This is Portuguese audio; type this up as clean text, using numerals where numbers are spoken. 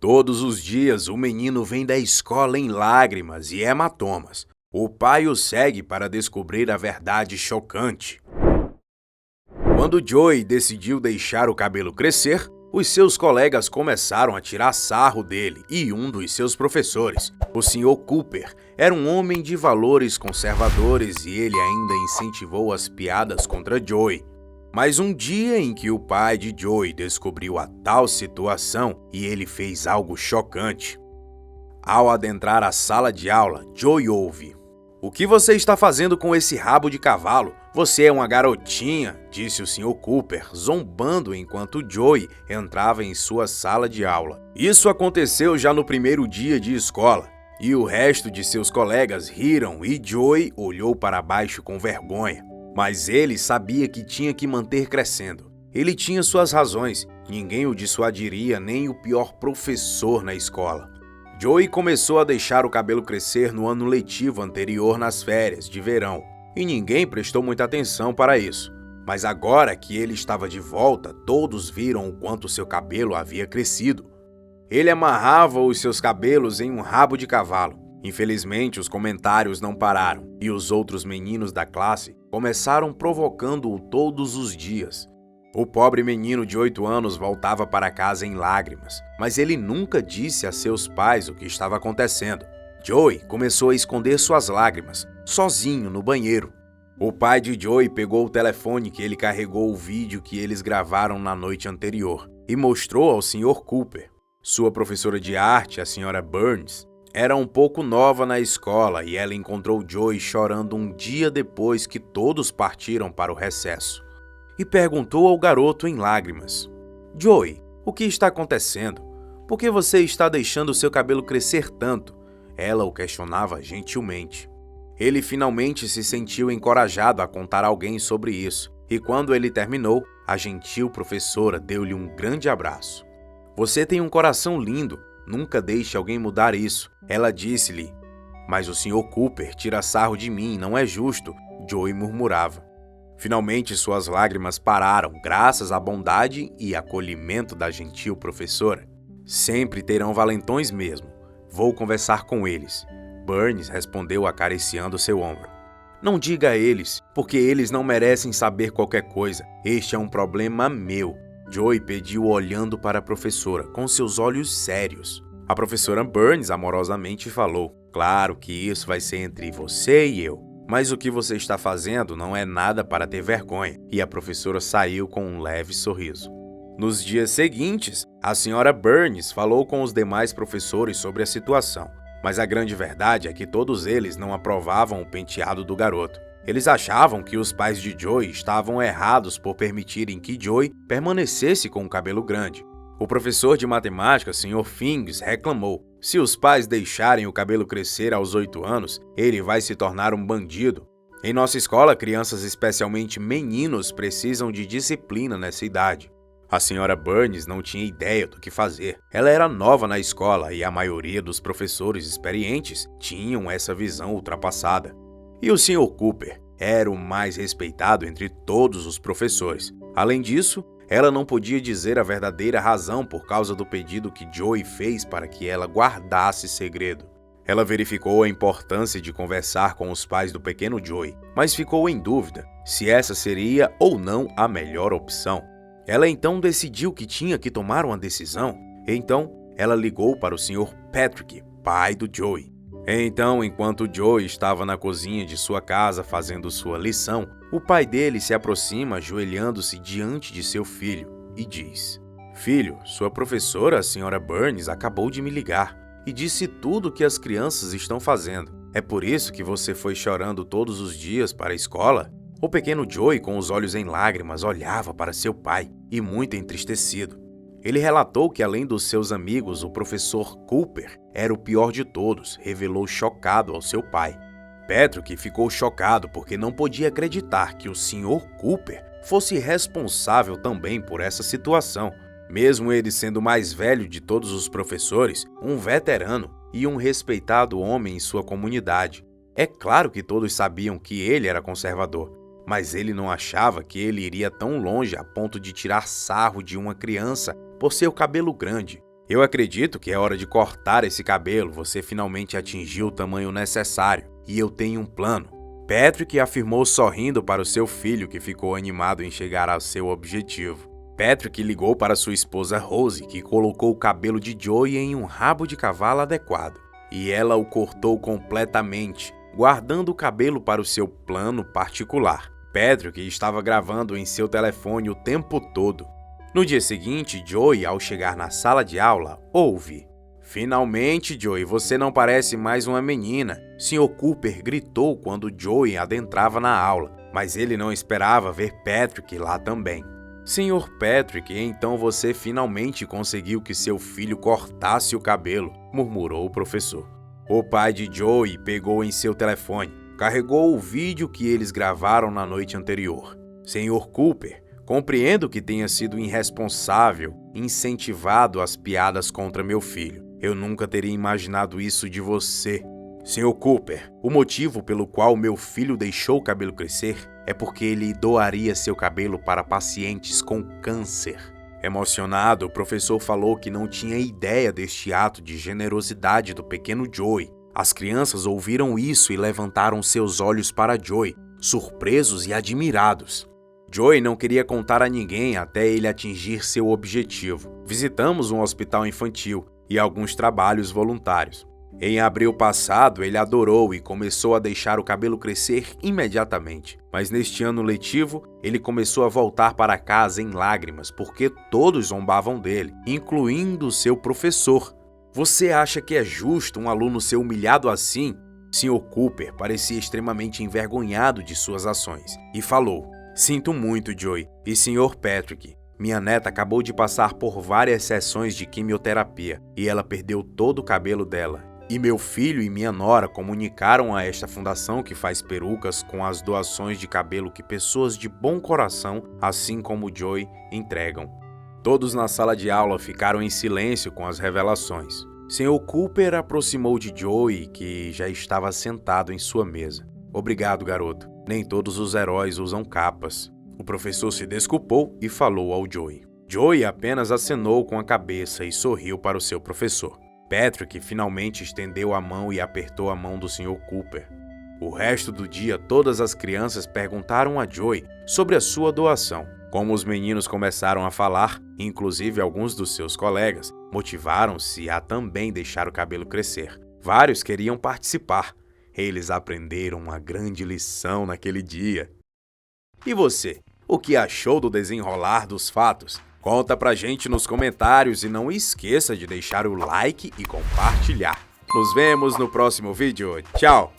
Todos os dias o menino vem da escola em lágrimas e hematomas. O pai o segue para descobrir a verdade chocante. Quando Joey decidiu deixar o cabelo crescer, os seus colegas começaram a tirar sarro dele e um dos seus professores, o Sr. Cooper, era um homem de valores conservadores e ele ainda incentivou as piadas contra Joey. Mas um dia em que o pai de Joey descobriu a tal situação e ele fez algo chocante. Ao adentrar a sala de aula, Joey ouve: "O que você está fazendo com esse rabo de cavalo? Você é uma garotinha", disse o Sr. Cooper, zombando enquanto Joey entrava em sua sala de aula. Isso aconteceu já no primeiro dia de escola, e o resto de seus colegas riram e Joey olhou para baixo com vergonha. Mas ele sabia que tinha que manter crescendo. Ele tinha suas razões, ninguém o dissuadiria, nem o pior professor na escola. Joey começou a deixar o cabelo crescer no ano letivo anterior nas férias de verão, e ninguém prestou muita atenção para isso. Mas agora que ele estava de volta, todos viram o quanto seu cabelo havia crescido. Ele amarrava os seus cabelos em um rabo de cavalo. Infelizmente, os comentários não pararam, e os outros meninos da classe começaram provocando-o todos os dias. O pobre menino de 8 anos voltava para casa em lágrimas, mas ele nunca disse a seus pais o que estava acontecendo. Joey começou a esconder suas lágrimas, sozinho no banheiro. O pai de Joey pegou o telefone que ele carregou o vídeo que eles gravaram na noite anterior e mostrou ao Sr. Cooper. Sua professora de arte, a Sra. Burns, era um pouco nova na escola e ela encontrou Joey chorando um dia depois que todos partiram para o recesso. E perguntou ao garoto em lágrimas: "Joey, o que está acontecendo? Por que você está deixando seu cabelo crescer tanto?" Ela o questionava gentilmente. Ele finalmente se sentiu encorajado a contar a alguém sobre isso, e quando ele terminou, a gentil professora deu-lhe um grande abraço. "Você tem um coração lindo. Nunca deixe alguém mudar isso", ela disse-lhe. "Mas o Sr. Cooper tira sarro de mim, não é justo", Joey murmurava. Finalmente suas lágrimas pararam, graças à bondade e acolhimento da gentil professora. "Sempre terão valentões mesmo. Vou conversar com eles", Burns respondeu acariciando seu ombro. "Não diga a eles, porque eles não merecem saber qualquer coisa. Este é um problema meu", Joey pediu olhando para a professora, com seus olhos sérios. A professora Burns amorosamente falou: "Claro que isso vai ser entre você e eu, mas o que você está fazendo não é nada para ter vergonha", e a professora saiu com um leve sorriso. Nos dias seguintes, a Sra. Burns falou com os demais professores sobre a situação, mas a grande verdade é que todos eles não aprovavam o penteado do garoto. Eles achavam que os pais de Joey estavam errados por permitirem que Joey permanecesse com o cabelo grande. O professor de matemática, Sr. Fings, reclamou: "Se os pais deixarem o cabelo crescer aos 8 anos, ele vai se tornar um bandido. Em nossa escola, crianças, especialmente meninos, precisam de disciplina nessa idade." A Sra. Burns não tinha ideia do que fazer. Ela era nova na escola e a maioria dos professores experientes tinham essa visão ultrapassada. E o Sr. Cooper era o mais respeitado entre todos os professores. Além disso, ela não podia dizer a verdadeira razão por causa do pedido que Joey fez para que ela guardasse segredo. Ela verificou a importância de conversar com os pais do pequeno Joey, mas ficou em dúvida se essa seria ou não a melhor opção. Ela então decidiu que tinha que tomar uma decisão. Então, ela ligou para o Sr. Patrick, pai do Joey. Então, enquanto Joey estava na cozinha de sua casa fazendo sua lição, o pai dele se aproxima ajoelhando-se diante de seu filho e diz: "Filho, sua professora, a Sra. Burns, acabou de me ligar e disse tudo o que as crianças estão fazendo. É por isso que você foi chorando todos os dias para a escola?" O pequeno Joey, com os olhos em lágrimas, olhava para seu pai e muito entristecido. Ele relatou que, além dos seus amigos, o professor Cooper era o pior de todos, revelou chocado ao seu pai. Patrick ficou chocado porque não podia acreditar que o Sr. Cooper fosse responsável também por essa situação, mesmo ele sendo o mais velho de todos os professores, um veterano e um respeitado homem em sua comunidade. É claro que todos sabiam que ele era conservador, mas ele não achava que ele iria tão longe a ponto de tirar sarro de uma criança por seu cabelo grande. Eu acredito que é hora de cortar esse cabelo, você finalmente atingiu o tamanho necessário, e eu tenho um plano. Patrick afirmou sorrindo para o seu filho, que ficou animado em chegar ao seu objetivo. Patrick ligou para sua esposa Rose, que colocou o cabelo de Joey em um rabo de cavalo adequado, e ela o cortou completamente, guardando o cabelo para o seu plano particular. Patrick estava gravando em seu telefone o tempo todo. No dia seguinte, Joey, ao chegar na sala de aula, ouve: "Finalmente, Joey, você não parece mais uma menina", Sr. Cooper gritou quando Joey adentrava na aula, mas ele não esperava ver Patrick lá também. "Sr. Patrick, então você finalmente conseguiu que seu filho cortasse o cabelo", murmurou o professor. O pai de Joey pegou em seu telefone, carregou o vídeo que eles gravaram na noite anterior. "Sr. Cooper, compreendo que tenha sido irresponsável, incentivado as piadas contra meu filho. Eu nunca teria imaginado isso de você. Sr. Cooper, o motivo pelo qual meu filho deixou o cabelo crescer é porque ele doaria seu cabelo para pacientes com câncer." Emocionado, o professor falou que não tinha ideia deste ato de generosidade do pequeno Joey. As crianças ouviram isso e levantaram seus olhos para Joey, surpresos e admirados. Joey não queria contar a ninguém até ele atingir seu objetivo. Visitamos um hospital infantil e alguns trabalhos voluntários. Em abril passado, ele adorou e começou a deixar o cabelo crescer imediatamente. Mas neste ano letivo, ele começou a voltar para casa em lágrimas porque todos zombavam dele, incluindo seu professor. "Você acha que é justo um aluno ser humilhado assim?" Sr. Cooper parecia extremamente envergonhado de suas ações e falou: "Sinto muito, Joey e Sr. Patrick. Minha neta acabou de passar por várias sessões de quimioterapia e ela perdeu todo o cabelo dela. E meu filho e minha nora comunicaram a esta fundação que faz perucas com as doações de cabelo que pessoas de bom coração, assim como Joey, entregam." Todos na sala de aula ficaram em silêncio com as revelações. Sr. Cooper aproximou de Joey, que já estava sentado em sua mesa. "Obrigado, garoto. Nem todos os heróis usam capas." O professor se desculpou e falou ao Joey. Joey apenas acenou com a cabeça e sorriu para o seu professor. Patrick finalmente estendeu a mão e apertou a mão do Sr. Cooper. O resto do dia, todas as crianças perguntaram a Joey sobre a sua doação. Como os meninos começaram a falar, inclusive alguns dos seus colegas, motivaram-se a também deixar o cabelo crescer. Vários queriam participar. Eles aprenderam uma grande lição naquele dia. E você, o que achou do desenrolar dos fatos? Conta pra gente nos comentários e não esqueça de deixar o like e compartilhar. Nos vemos no próximo vídeo. Tchau!